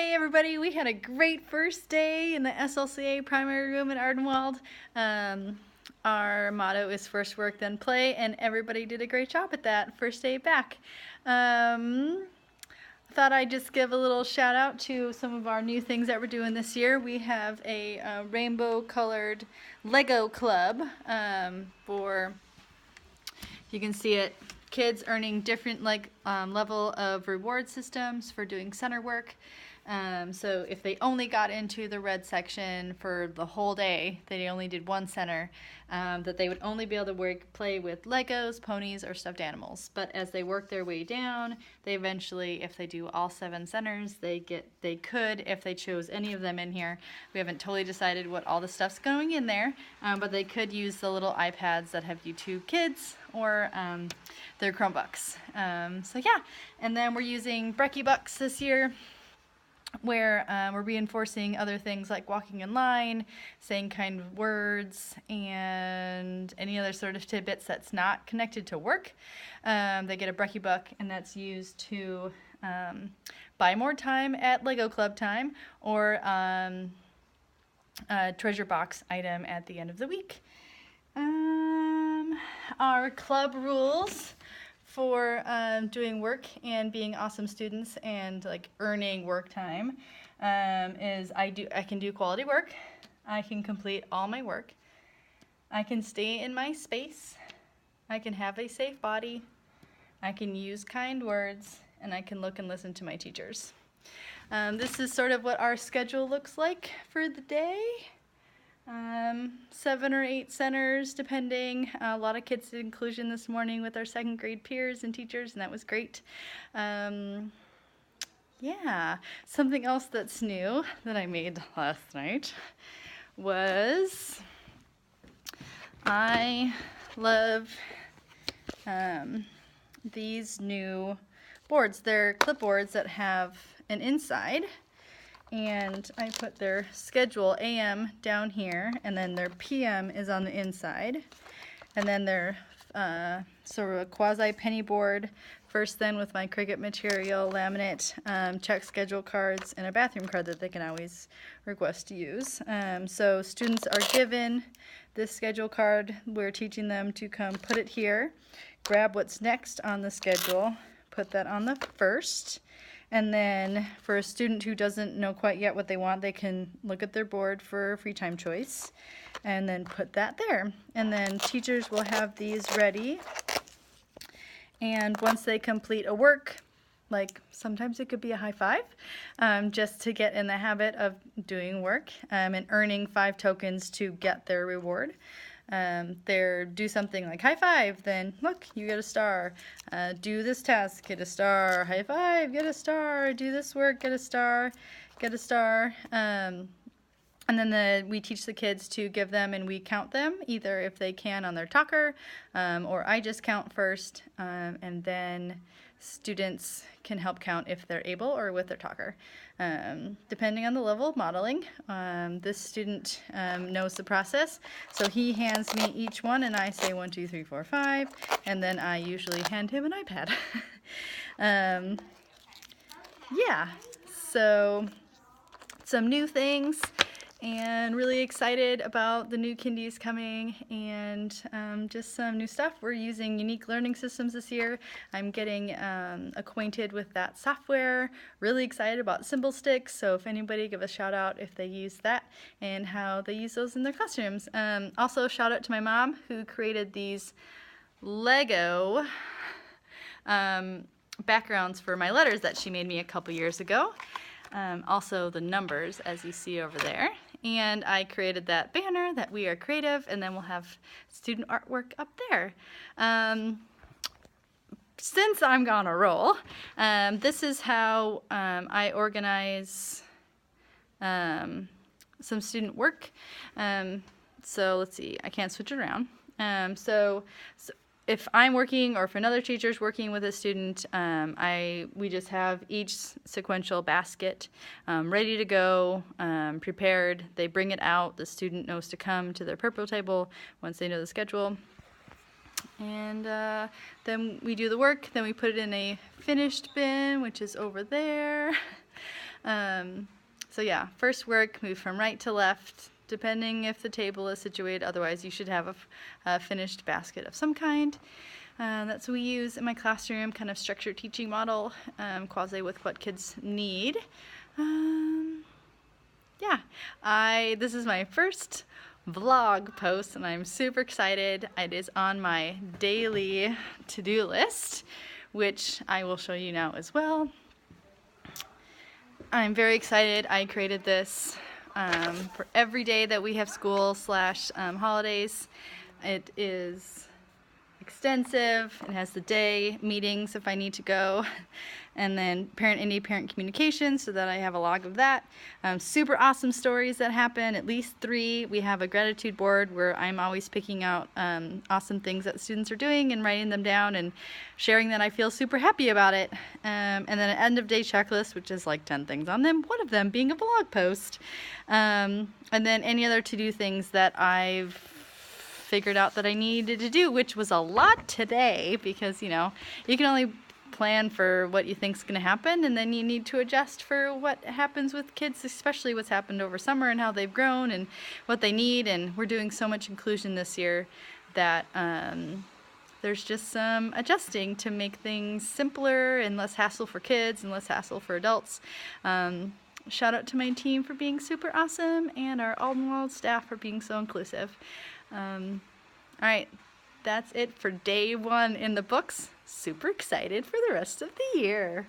Hey everybody, we had a great first day in the SLCA primary room in Ardenwald. Our motto is first work then play, and everybody did a great job at that first day back. Thought I'd just give a little shout out to some of our new things that we're doing this year. We have a rainbow colored Lego club for, you can see it, kids earning different level of reward systems for doing center work. So if they only got into the red section for the whole day, they only did one center, that they would only be able to play with Legos, ponies, or stuffed animals. But as they work their way down, they eventually, if they do all 7 centers, they could, if they chose any of them in here. We haven't totally decided what all the stuff's going in there, but they could use the little iPads that have YouTube Kids or their Chromebooks. So yeah, and then we're using Breckie Bucks this year, where we're reinforcing other things like walking in line, saying kind words, and any other sort of tidbits that's not connected to work. They get a Breckie Buck, and that's used to buy more time at Lego Club time, or a treasure box item at the end of the week. Our club rules for doing work and being awesome students and earning work time is I can do quality work, I can complete all my work, I can stay in my space, I can have a safe body, I can use kind words, and I can look and listen to my teachers. This is sort of what our schedule looks like for the day. 7 or 8 centers depending. A lot of kids did inclusion this morning with our 2nd grade peers and teachers, and that was great. Yeah, something else that's new that I made last night was I love these new boards. They're clipboards that have an inside, and I put their schedule AM down here, and then their PM is on the inside, and then their sort of a quasi penny board, first then with my Cricut material, laminate, check schedule cards, and a bathroom card that they can always request to use. So students are given this schedule card. We're teaching them to come put it here, grab what's next on the schedule, put that on the first. And then for a student who doesn't know quite yet what they want, they can look at their board for free time choice and then put that there. And then teachers will have these ready. And once they complete a work, sometimes it could be a high five, just to get in the habit of doing work and earning 5 tokens to get their reward. Do something like high five, then look, you get a star. Do this task, get a star. High five, get a star. Do this work, get a star, get a star. And then we teach the kids to give them, and we count them, either if they can on their talker, or I just count first, and then students can help count if they're able or with their talker. Depending on the level of modeling, this student knows the process, so he hands me each one and I say 1, 2, 3, 4, 5, and then I usually hand him an iPad. Yeah, so some new things, and really excited about the new kindies coming, and just some new stuff. We're using Unique Learning Systems this year. I'm getting acquainted with that software. Really excited about Symbol Sticks, so if anybody, give a shout out if they use that and how they use those in their classrooms. Also shout out to my mom, who created these Lego backgrounds for my letters that she made me a couple years ago. Also the numbers, as you see over there. And I created that banner that we are creative, and then we'll have student artwork up there. Since I'm on a roll, this is how I organize some student work. So let's see, I can't switch it around. So if I'm working, or if another teacher's working with a student, we just have each sequential basket ready to go, prepared. They bring it out. The student knows to come to their purple table once they know the schedule. And then we do the work. Then we put it in a finished bin, which is over there. So yeah, first work, move from right to left, depending if the table is situated. Otherwise, you should have a finished basket of some kind. That's what we use in my classroom, kind of structured teaching model, quasi with what kids need. Yeah, this is my first vlog post and I'm super excited. It is on my daily to-do list, which I will show you now as well. I'm very excited. I created this for every day that we have school / holidays. It is extensive. It has the day, meetings if I need to go, and then parent Indy parent communication so that I have a log of that. Super awesome stories that happen, at least 3. We have a gratitude board where I'm always picking out awesome things that students are doing and writing them down and sharing that I feel super happy about it. And then an end of day checklist, which is like 10 things on them, one of them being a blog post. And then any other to-do things that I've figured out that I needed to do, which was a lot today because, you know, you can only plan for what you think is going to happen, and then you need to adjust for what happens with kids, especially what's happened over summer and how they've grown and what they need. And we're doing so much inclusion this year that there's just some adjusting to make things simpler and less hassle for kids and less hassle for adults. Shout out to my team for being super awesome and our Aldenwald staff for being so inclusive. Alright, that's it for day 1 in the books. Super excited for the rest of the year.